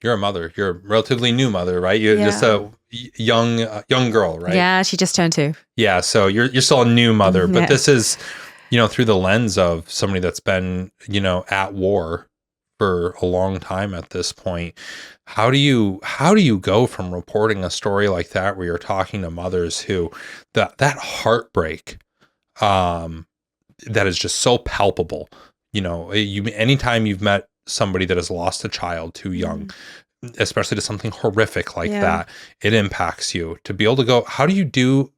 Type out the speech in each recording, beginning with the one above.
You're a mother. You're a relatively new mother, right? You're just Yeah. a young girl, right? Yeah, she just turned 2. Yeah. So you're still a new mother, but Yeah. this is, through the lens of somebody that's been, at war for a long time at this point. How do you go from reporting a story like that where you're talking to mothers who that heartbreak um that is just so palpable. Anytime you've met somebody that has lost a child too young, especially to something horrific like Yeah. that, it impacts you. To be able to go, how do you do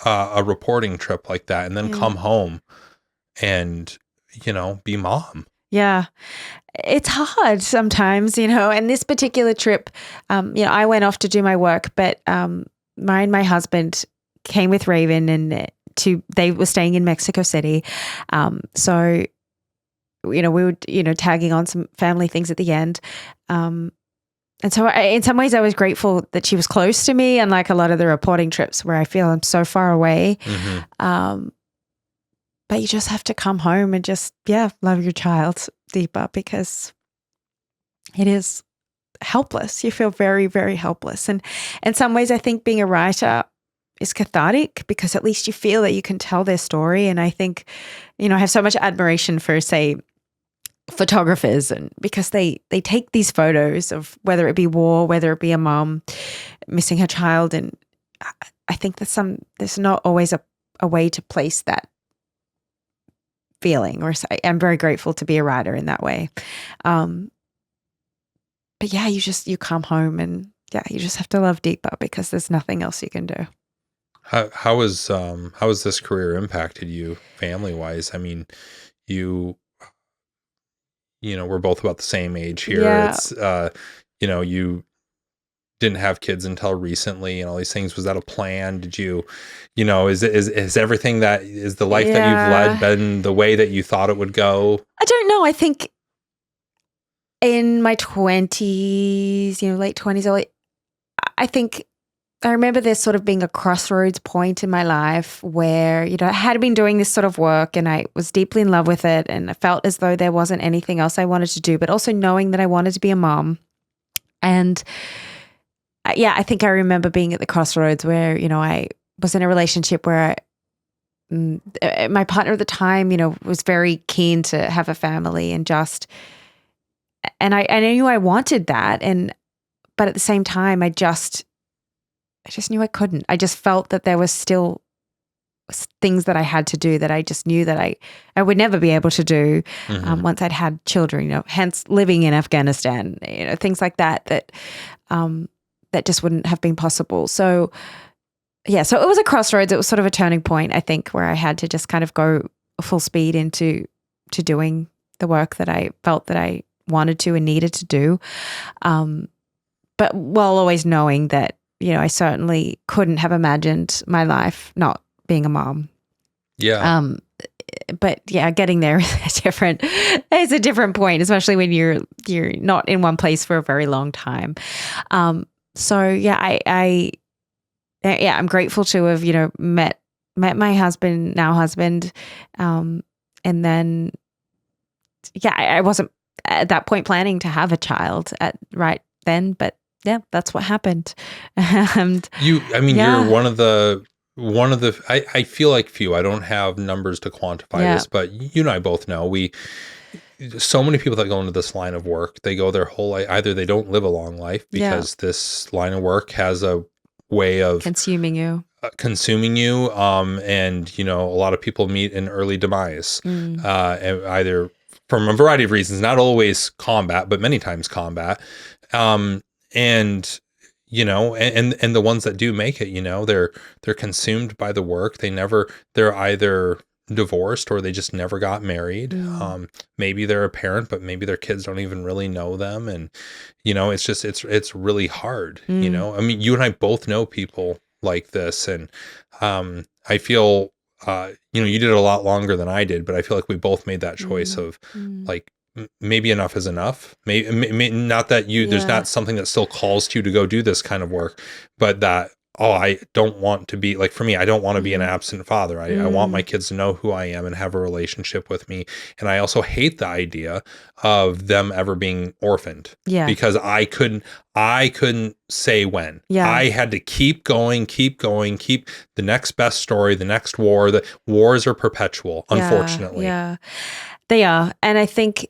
a reporting trip like that and then come home and be mom? Yeah. It's hard sometimes, and this particular trip, I went off to do my work, but my husband came with Raven and they were staying in Mexico City. So, we were, tagging on some family things at the end. And so in some ways I was grateful that she was close to me, unlike a lot of the reporting trips where I feel I'm so far away. But you just have to come home and just, love your child deeper, because it is helpless. You feel very, very helpless. And in some ways, I think being a writer is cathartic, because at least you feel that you can tell their story. And I think, I have so much admiration for, say, photographers, and because they take these photos of whether it be war, whether it be a mom missing her child. And I think there's not always a way to place that feeling, or I'm very grateful to be a writer in that way. But yeah, you come home and you just have to love deeper, because there's nothing else you can do. How has this career impacted you family wise? I mean, we're both about the same age here. Yeah. It's you didn't have kids until recently and all these things. Was that a plan? Did you, is everything that is the life that you've led been the way that you thought it would go? I don't know. I think in my 20s, late 20s, I think I remember there sort of being a crossroads point in my life where, I had been doing this sort of work and I was deeply in love with it, and I felt as though there wasn't anything else I wanted to do, but also knowing that I wanted to be a mom. And I think I remember being at the crossroads where, I was in a relationship where my partner at the time, was very keen to have a family, and I knew I wanted that. But at the same time, I just knew I couldn't. I just felt that there was still things that I had to do that I just knew that I would never be able to do once I'd had children, hence living in Afghanistan, things like that just wouldn't have been possible. So, so it was a crossroads. It was sort of a turning point, I think, where I had to just kind of go full speed into doing the work that I felt that I wanted to and needed to do. But while always knowing that, I certainly couldn't have imagined my life not being a mom. Yeah. But getting there is a different point, especially when you're not in one place for a very long time. So I'm grateful to have, met my husband, and then, I wasn't at that point planning to have a child right then, but that's what happened. And you're one of the, I feel like few, I don't have numbers to quantify this, but you and I both know so many people that go into this line of work, they go their whole life, either they don't live a long life because this line of work has a way of consuming you. And, a lot of people meet an early demise, either from a variety of reasons, not always combat, but many times combat. And the ones that do make it, they're consumed by the work. They're either divorced or they just never got married. Maybe they're a parent, but maybe their kids don't even really know them. And, it's really hard, I mean, you and I both know people like this. And, I feel, you did it a lot longer than I did, but I feel like we both made that choice of like, maybe enough is enough. Maybe not that there's not something that still calls to you to go do this kind of work, but that oh, I don't want to be like, for me, I don't want to be an absent father. I want my Mm. kids to know who I am and have a relationship with me. And I also hate the idea of them ever being orphaned Yeah. because I couldn't say when. Yeah. I had to keep going, keep the next best story, the next war. The wars are perpetual, unfortunately. Yeah, they are. And I think,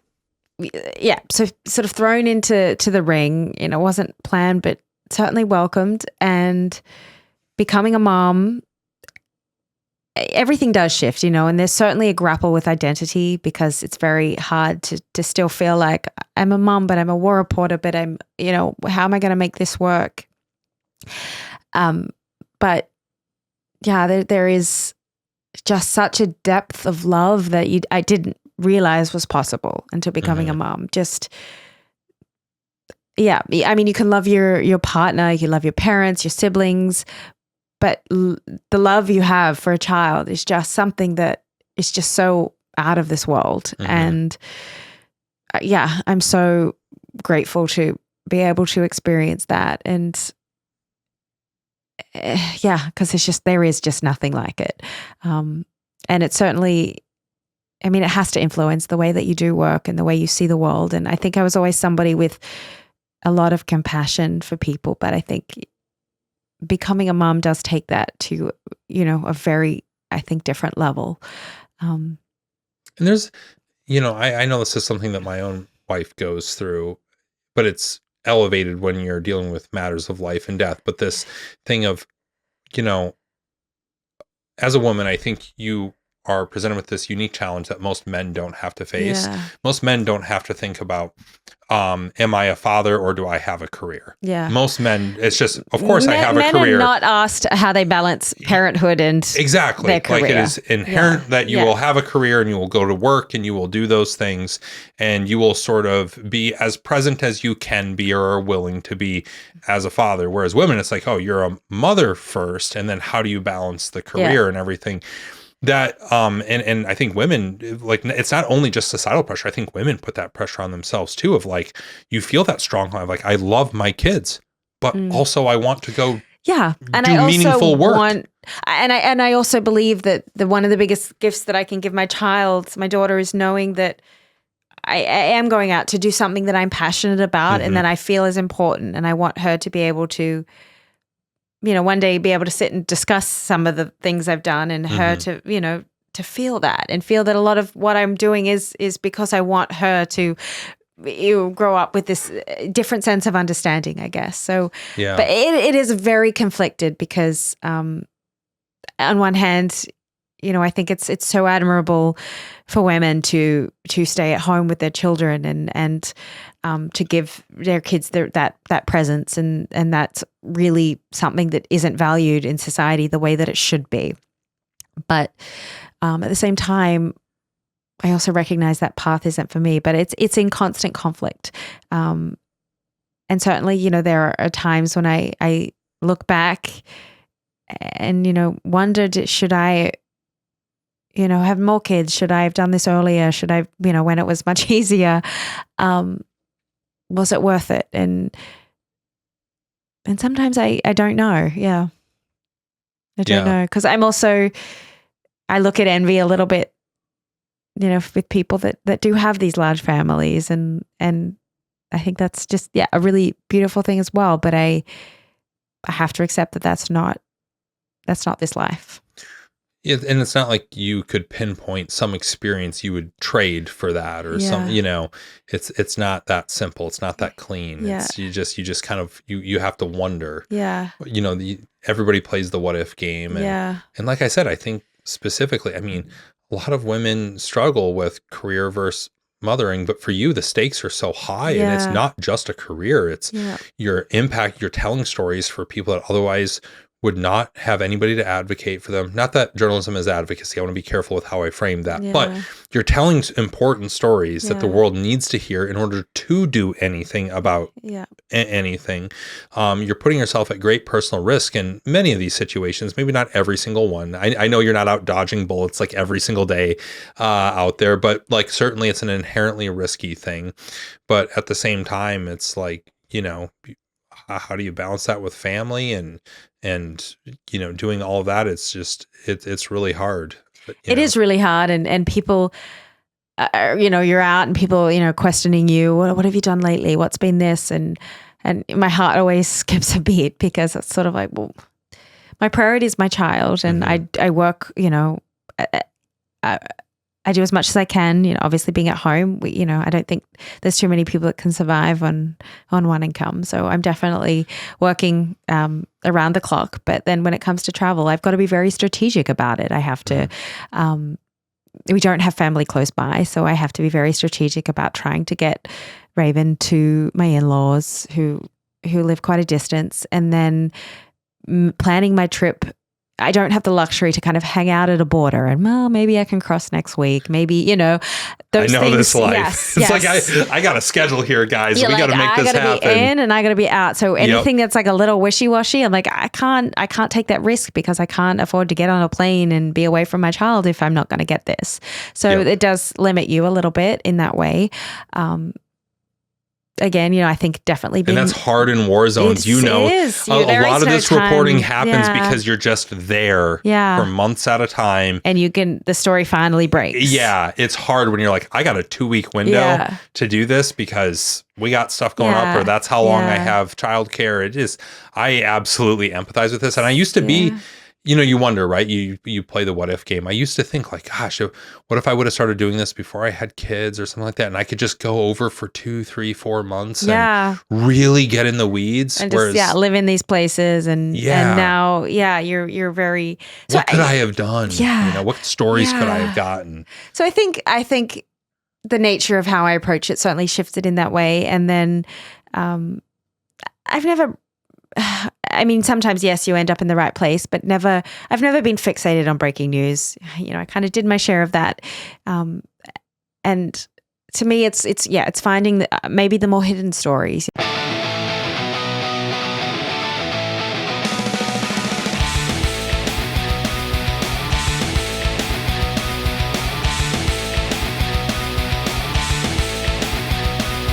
yeah, so sort of thrown into the ring, wasn't planned, but certainly welcomed. And becoming a mom, everything does shift, and there's certainly a grapple with identity because it's very hard to still feel like I'm a mom, but I'm a war reporter, but I'm, how am I going to make this work? But yeah, there is just such a depth of love that I didn't realize was possible until becoming a mom. Just, yeah, I mean, you can love your partner, you can love your parents, your siblings, but the love you have for a child is just something that is just so out of this world. And yeah, I'm so grateful to be able to experience that. And yeah, because there is just nothing like it. And it certainly, I mean, it has to influence the way that you do work and the way you see the world. And I think I was always somebody with a lot of compassion for people, but I think becoming a mom does take that to, a very, I think, different level. And there's, I know this is something that my own wife goes through, but it's elevated when you're dealing with matters of life and death. But this thing of, as a woman, I think you are presented with this unique challenge that most men don't have to face. Yeah. Most men don't have to think about, am I a father or do I have a career? Yeah. Most men, it's just, of course I have a men career. Men are not asked how they balance parenthood and exactly their career. Like it is inherent that you will have a career and you will go to work and you will do those things and you will sort of be as present as you can be or are willing to be as a father. Whereas women, it's like, oh, you're a mother first, and then how do you balance the career and everything? That and I think women, like, it's not only just societal pressure. I think women put that pressure on themselves too, of like, you feel that strong of like, I love my kids, but also I want to go and do I meaningful also work. And I also believe that one of the biggest gifts that I can give my daughter, is knowing that I am going out to do something that I'm passionate about and that I feel is important, and I want her to be able to, one day be able to sit and discuss some of the things I've done, and her to, to feel that and feel that a lot of what I'm doing is because I want her to grow up with this different sense of understanding, I guess. So, but it is very conflicted because, on one hand, I think it's so admirable for women to stay at home with their children and to give their kids that presence, and that's really something that isn't valued in society the way that it should be. But at the same time, I also recognize that path isn't for me, but it's in constant conflict. And certainly, there are times when I look back and, wondered, should I, have more kids? Should I have done this earlier? Should I, when it was much easier? Was it worth it? And sometimes I don't know. Yeah. I don't know. Because I look at envy a little bit, with people that do have these large families, and I think that's just, a really beautiful thing as well. But I have to accept that that's not this life. Yeah, and it's not like you could pinpoint some experience you would trade for that, or some, it's not that simple. It's not that clean. Yeah. It's you just kind of, you have to wonder. Yeah. Everybody plays the what if game. And like I said, I think specifically, I mean, a lot of women struggle with career versus mothering, but for you, the stakes are so high, and it's not just a career. It's your impact. You're telling stories for people that otherwise would not have anybody to advocate for them. Not that journalism is advocacy. I want to be careful with how I frame that. But you're telling important stories that the world needs to hear in order to do anything about anything. You're putting yourself at great personal risk in many of these situations, maybe not every single one. I know you're not out dodging bullets like every single day out there, but like certainly it's an inherently risky thing. But at the same time, it's like, how do you balance that with family and and, doing all of that, it's really hard. But, It is really hard. And people, you're out and people, questioning you, what have you done lately? What's been this? And my heart always skips a beat because it's sort of like, well, my priority is my child, and I work, I do as much as I can, obviously being at home, I don't think there's too many people that can survive on one income. So I'm definitely working around the clock. But then when it comes to travel, I've got to be very strategic about it. I have to, we don't have family close by, so I have to be very strategic about trying to get Raven to my in-laws who live quite a distance, and then planning my trip. I don't have the luxury to kind of hang out at a border and, well, maybe I can cross next week. Maybe, those I know things. this life. Yes, it's yes. like, I got a schedule here, guys. You're we got to make this happen. I got to be in and I got to be out. So anything that's like a little wishy-washy, I'm like, I can't take that risk because I can't afford to get on a plane and be away from my child if I'm not going to get this. So it does limit you a little bit in that way. Again, I think definitely being... And that's hard in war zones. It is. A lot of this reporting happens Yeah. because you're just there for months at a time. And the story finally breaks. Yeah. It's hard when you're like, I got a 2-week window to do this because we got stuff going up, or that's how long I have childcare. I absolutely empathize with this. And I used to be... you wonder, right? You play the what if game. I used to think like, gosh, what if I would have started doing this before I had kids or something like that? And I could just go over for 2, 3, 4 months and really get in the weeds. And just, live in these places. And now, you're very... So what could I have done? Yeah. What stories could I have gotten? So I think the nature of how I approach it certainly shifted in that way. And then I've never... I mean, sometimes, yes, you end up in the right place, but I've never been fixated on breaking news. I kind of did my share of that. And to me, it's finding maybe the more hidden stories.